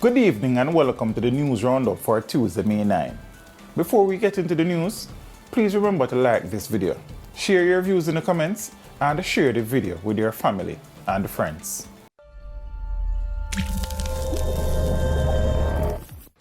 Good evening and welcome to the news roundup for Tuesday, May 9. Before we get into the news, please remember to like this video, share your views in the comments, and share the video with your family and friends.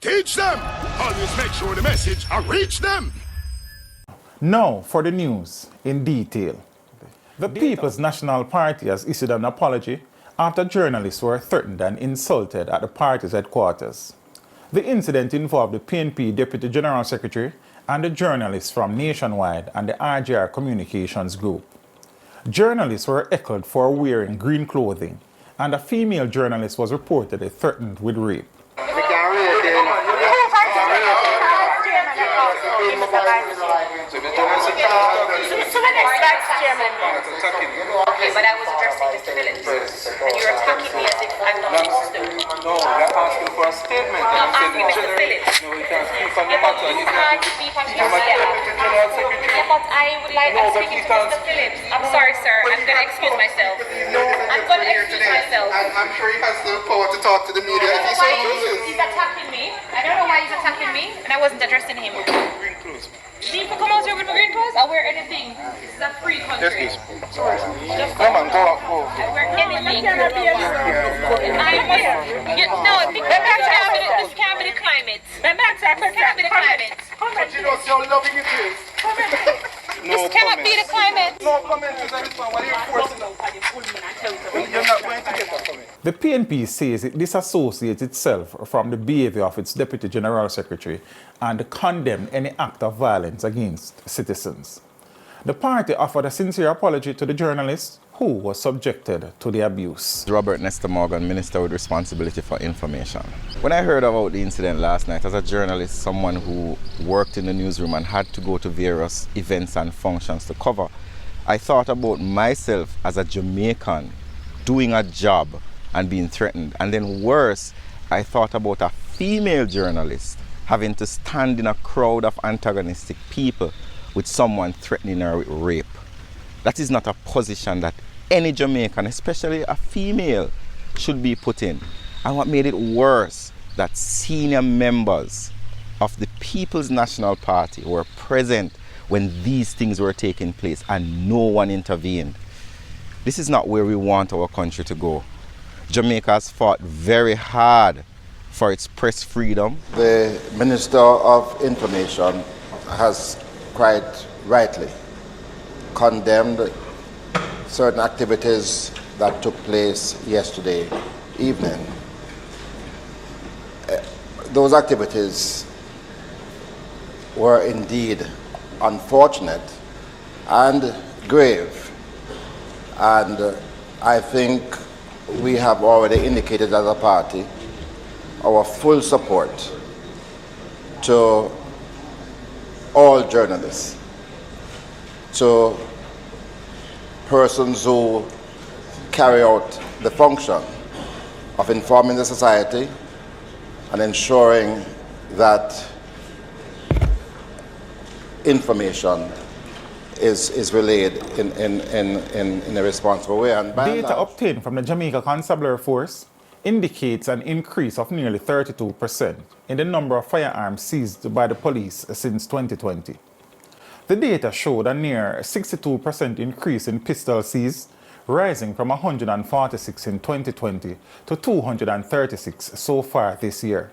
Teach them! Always make sure the message reach them! Now for the news in detail. The People's National Party has issued an apology after journalists were threatened and insulted at the party's headquarters. The incident involved the PNP Deputy General Secretary and the journalists from Nationwide and the RGR Communications Group. Journalists were heckled for wearing green clothing, and a female journalist was reportedly threatened with rape. But I was addressing Mr. Phillips, and you're attacking me as if I'm not supposed to. No, you're asking for a statement. I'm asking Mr. Phillips. No, you can't speak on the matter. You can't speak on the matter. But I would like to speak to Mr. Phillips. I'm sorry, sir. I'm going to excuse myself. I'm going to excuse myself. I'm sure he has the power to talk to the media if he so chooses. He's attacking me. I don't know why he's attacking me, and I wasn't addressing him. Green clothes. Need to come out here with my green clothes? I'll wear anything. This is a free country. Come on, go. I wear anything. No, this can't be the climate. This can't be the climate. But you know how loving it is. This cannot be the climate. No comment on this one. What are you forcing us? You're not going to get that from me. The PNP says it disassociates itself from the behavior of its Deputy General Secretary and condemned any act of violence against citizens. The party offered a sincere apology to the journalist who was subjected to the abuse. Robert Nestor Morgan, Minister with Responsibility for Information. When I heard about the incident last night, as a journalist, someone who worked in the newsroom and had to go to various events and functions to cover, I thought about myself as a Jamaican doing a job and being threatened. And then worse, I thought about a female journalist having to stand in a crowd of antagonistic people with someone threatening her with rape. That is not a position that any Jamaican, especially a female, should be put in. And what made it worse, that senior members of the People's National Party were present when these things were taking place and no one intervened. This is not where we want our country to go. Jamaica has fought very hard for its press freedom. The Minister of Information has quite rightly condemned certain activities that took place yesterday evening. Those activities were indeed unfortunate and grave, and I think we have already indicated as a party our full support to all journalists, to persons who carry out the function of informing the society and ensuring that information is relayed in a responsible way. And data obtained from the Jamaica Constabulary Force indicates an increase of nearly 32% in the number of firearms seized by the police since 2020. The data showed a near 62% increase in pistols seized, rising from 146 in 2020 to 236 so far this year.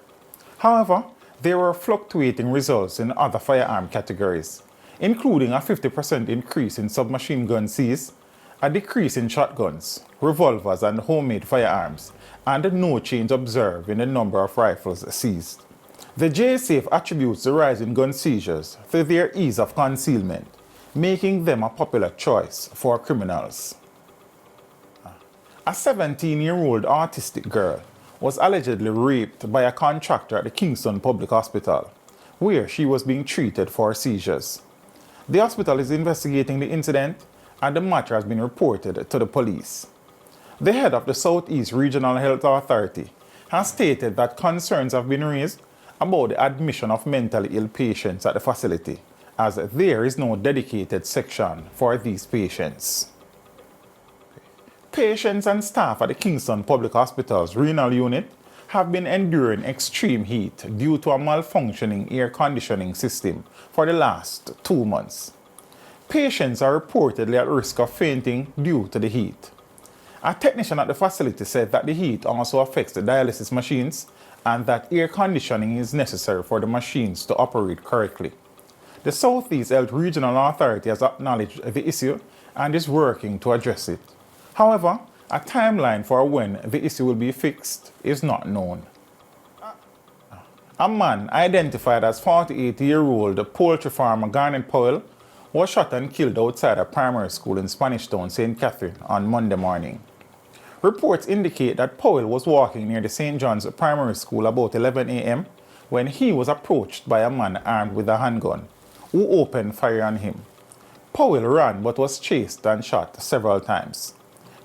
However, there were fluctuating results in other firearm categories, including a 50% increase in submachine gun seized, a decrease in shotguns, revolvers and homemade firearms, and no change observed in the number of rifles seized. The JSAFE attributes the rise in gun seizures to their ease of concealment, making them a popular choice for criminals. A 17-year-old autistic girl was allegedly raped by a contractor at the Kingston Public Hospital, where she was being treated for seizures. The hospital is investigating the incident, and the matter has been reported to the police. The head of the Southeast Regional Health Authority has stated that concerns have been raised about the admission of mentally ill patients at the facility, as there is no dedicated section for these patients. Patients and staff at the Kingston Public Hospital's renal unit have been enduring extreme heat due to a malfunctioning air conditioning system for the last 2 months. Patients are reportedly at risk of fainting due to the heat. A technician at the facility said that the heat also affects the dialysis machines and that air conditioning is necessary for the machines to operate correctly. The Southeast Health Regional Authority has acknowledged the issue and is working to address it. However, a timeline for when the issue will be fixed is not known. A man identified as 48-year-old poultry farmer Garnet Powell was shot and killed outside a primary school in Spanish Town, St. Catherine, on Monday morning. Reports indicate that Powell was walking near the St. John's Primary School about 11 a.m. when he was approached by a man armed with a handgun, who opened fire on him. Powell ran but was chased and shot several times.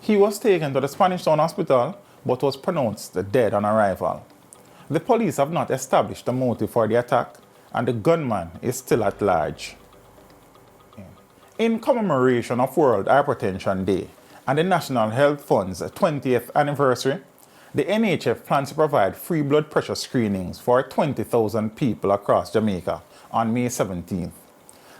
He was taken to the Spanish Town Hospital but was pronounced dead on arrival. The police have not established a motive for the attack and the gunman is still at large. In commemoration of World Hypertension Day and the National Health Fund's 20th anniversary, the NHF plans to provide free blood pressure screenings for 20,000 people across Jamaica on May 17th.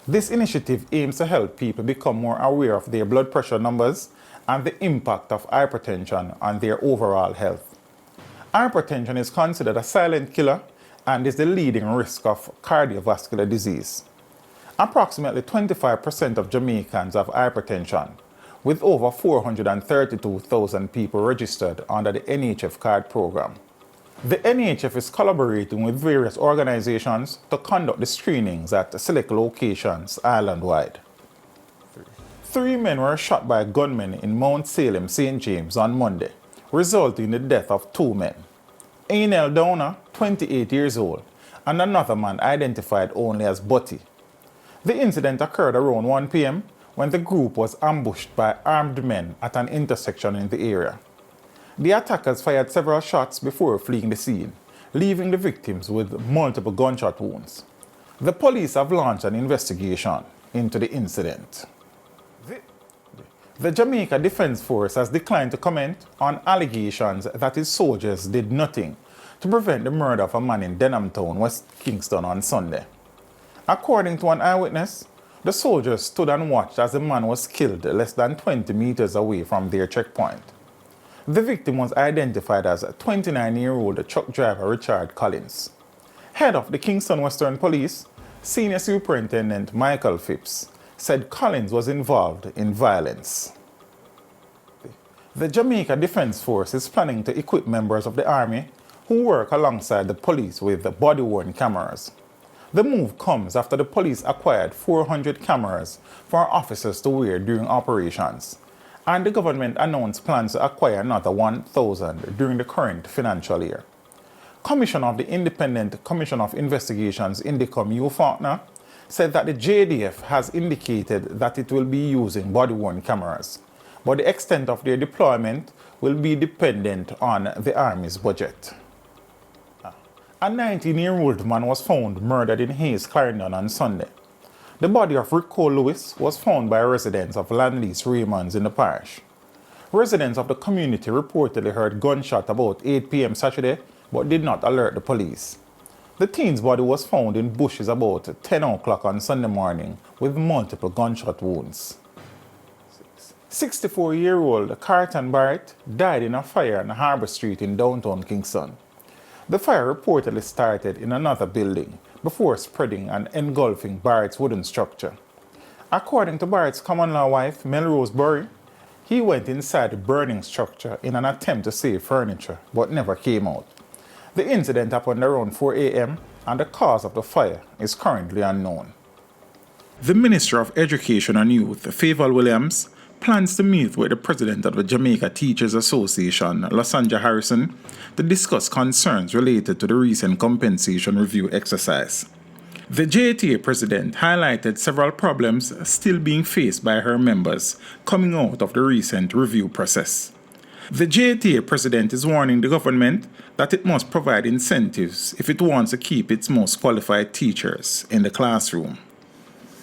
This initiative aims to help people become more aware of their blood pressure numbers and the impact of hypertension on their overall health. Hypertension is considered a silent killer and is the leading risk of cardiovascular disease. Approximately 25% of Jamaicans have hypertension, with over 432,000 people registered under the NHF card program. The NHF is collaborating with various organizations to conduct the screenings at select locations island-wide. 3 men were shot by gunmen in Mount Salem, St. James on Monday, resulting in the death of 2 men. Ainel Downer, 28 years old, and another man identified only as Butty. The incident occurred around 1 p.m. when the group was ambushed by armed men at an intersection in the area. The attackers fired several shots before fleeing the scene, leaving the victims with multiple gunshot wounds. The police have launched an investigation into the incident. The Jamaica Defense Force has declined to comment on allegations that its soldiers did nothing to prevent the murder of a man in Denham Town, West Kingston on Sunday. According to an eyewitness, the soldiers stood and watched as the man was killed less than 20 meters away from their checkpoint. The victim was identified as 29-year-old truck driver Richard Collins. Head of the Kingston Western Police, Senior Superintendent Michael Phipps, said Collins was involved in violence. The Jamaica Defense Force is planning to equip members of the Army who work alongside the police with body-worn cameras. The move comes after the police acquired 400 cameras for officers to wear during operations, and the government announced plans to acquire another 1,000 during the current financial year. Commissioner of the Independent Commission of Investigations, Indicom U. Faulkner, said that the JDF has indicated that it will be using body-worn cameras, but the extent of their deployment will be dependent on the Army's budget. A 19-year-old man was found murdered in Hayes, Clarendon on Sunday. The body of Rick Cole Lewis was found by residents of Landlease Raymonds in the parish. Residents of the community reportedly heard gunshots about 8 p.m. Saturday, but did not alert the police. The teen's body was found in bushes about 10 o'clock on Sunday morning with multiple gunshot wounds. 64-year-old Carlton Barrett died in a fire on Harbour Street in downtown Kingston. The fire reportedly started in another building before spreading and engulfing Barrett's wooden structure. According to Barrett's common-law wife, Melrose Burry, he went inside the burning structure in an attempt to save furniture, but never came out. The incident happened around 4 a.m. and the cause of the fire is currently unknown. The Minister of Education and Youth, Favour Williams, plans to meet with the President of the Jamaica Teachers Association, Lasanja Harrison, to discuss concerns related to the recent compensation review exercise. The JTA President highlighted several problems still being faced by her members coming out of the recent review process. The JTA President is warning the government that it must provide incentives if it wants to keep its most qualified teachers in the classroom.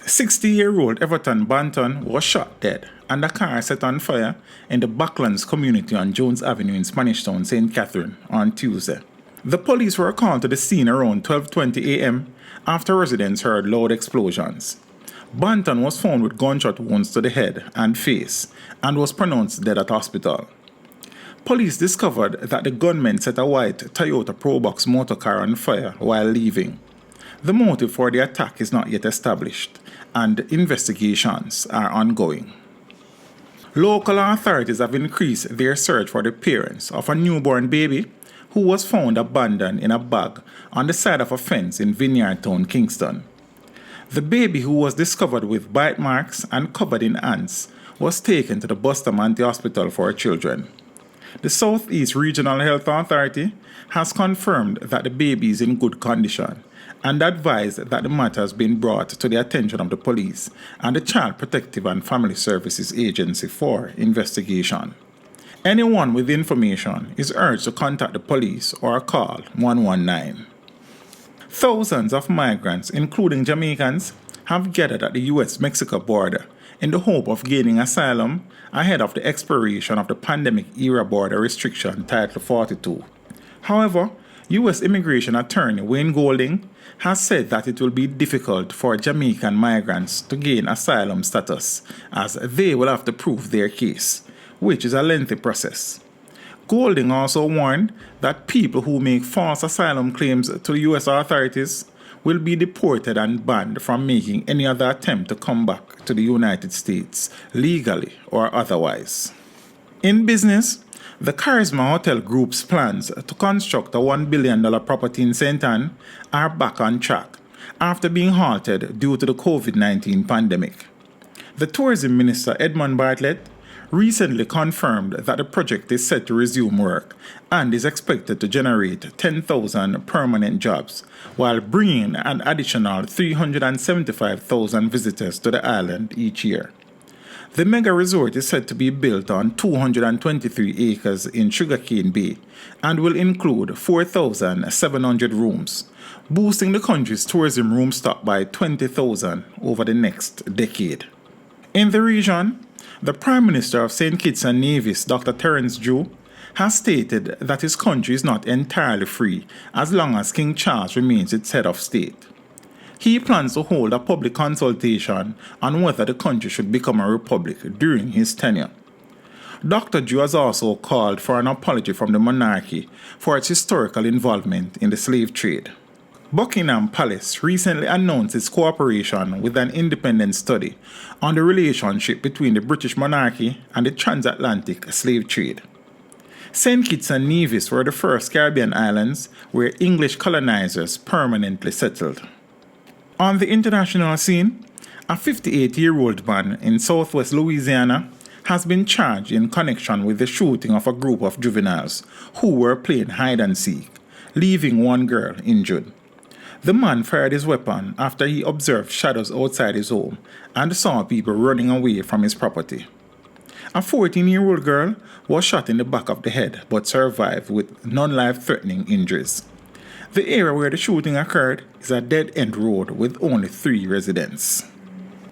60-year-old Everton Banton was shot dead and a car set on fire in the Backlands community on Jones Avenue in Spanish Town, St. Catherine on Tuesday. The police were called to the scene around 12:20 a.m. after residents heard loud explosions. Banton was found with gunshot wounds to the head and face and was pronounced dead at hospital. Police discovered that the gunman set a white Toyota Probox motor car on fire while leaving. The motive for the attack is not yet established, and investigations are ongoing. Local authorities have increased their search for the parents of a newborn baby who was found abandoned in a bag on the side of a fence in Vineyard Town, Kingston. The baby, who was discovered with bite marks and covered in ants, was taken to the Bustamante Hospital for Children. The Southeast Regional Health Authority has confirmed that the baby is in good condition and advised that the matter has been brought to the attention of the police and the Child Protective and Family Services Agency for investigation. Anyone with information is urged to contact the police or call 119. Thousands of migrants, including Jamaicans, have gathered at the US-Mexico border in the hope of gaining asylum ahead of the expiration of the pandemic-era border restriction Title 42. However, U.S. Immigration Attorney Wayne Golding has said that it will be difficult for Jamaican migrants to gain asylum status, as they will have to prove their case, which is a lengthy process. Golding also warned that people who make false asylum claims to the U.S. authorities will be deported and banned from making any other attempt to come back to the United States, legally or otherwise. In business, the Charisma Hotel Group's plans to construct a $1 billion property in St. Ann are back on track after being halted due to the COVID-19 pandemic. The Tourism Minister, Edmund Bartlett, recently confirmed that the project is set to resume work and is expected to generate 10,000 permanent jobs while bringing an additional 375,000 visitors to the island each year. The mega resort is said to be built on 223 acres in Sugarcane Bay and will include 4,700 rooms, boosting the country's tourism room stock by 20,000 over the next decade. In the region, the Prime Minister of St. Kitts and Nevis, Dr. Terence Drew, has stated that his country is not entirely free as long as King Charles remains its head of state. He plans to hold a public consultation on whether the country should become a republic during his tenure. Dr. Drew has also called for an apology from the monarchy for its historical involvement in the slave trade. Buckingham Palace recently announced its cooperation with an independent study on the relationship between the British monarchy and the transatlantic slave trade. St. Kitts and Nevis were the first Caribbean islands where English colonizers permanently settled. On the international scene, a 58-year-old man in southwest Louisiana has been charged in connection with the shooting of a group of juveniles who were playing hide-and-seek, leaving one girl injured. The man fired his weapon after he observed shadows outside his home and saw people running away from his property. A 14-year-old girl was shot in the back of the head but survived with non-life-threatening injuries. The area where the shooting occurred is a dead-end road with only 3 residents.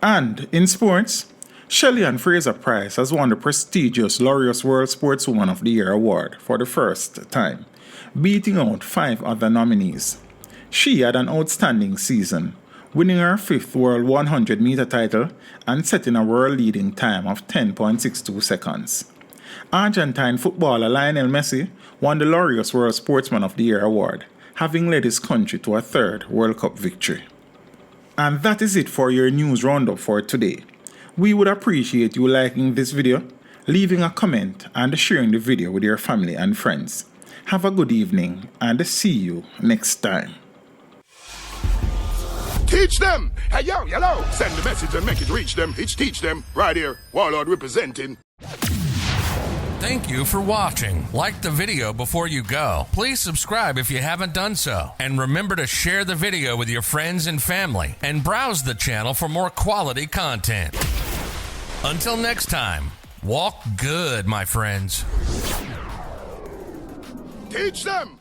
And in sports, Shelly-Ann Fraser-Pryce has won the prestigious Laureus World Sportswoman of the Year award for the first time, beating out 5 other nominees. She had an outstanding season, winning her 5th World 100-meter title and setting a world-leading time of 10.62 seconds. Argentine footballer Lionel Messi won the Laureus World Sportsman of the Year award, having led his country to a 3rd World Cup victory. And that is it for your news roundup for today. We would appreciate you liking this video, leaving a comment and sharing the video with your family and friends. Have a good evening and see you next time. Teach them! Hey, yo, hello! Send the message and make it reach them. It's teach them. Right here, Warlord representing. Thank you for watching. Like the video before you go. Please subscribe if you haven't done so. And remember to share the video with your friends and family. And browse the channel for more quality content. Until next time, walk good, my friends. Teach them!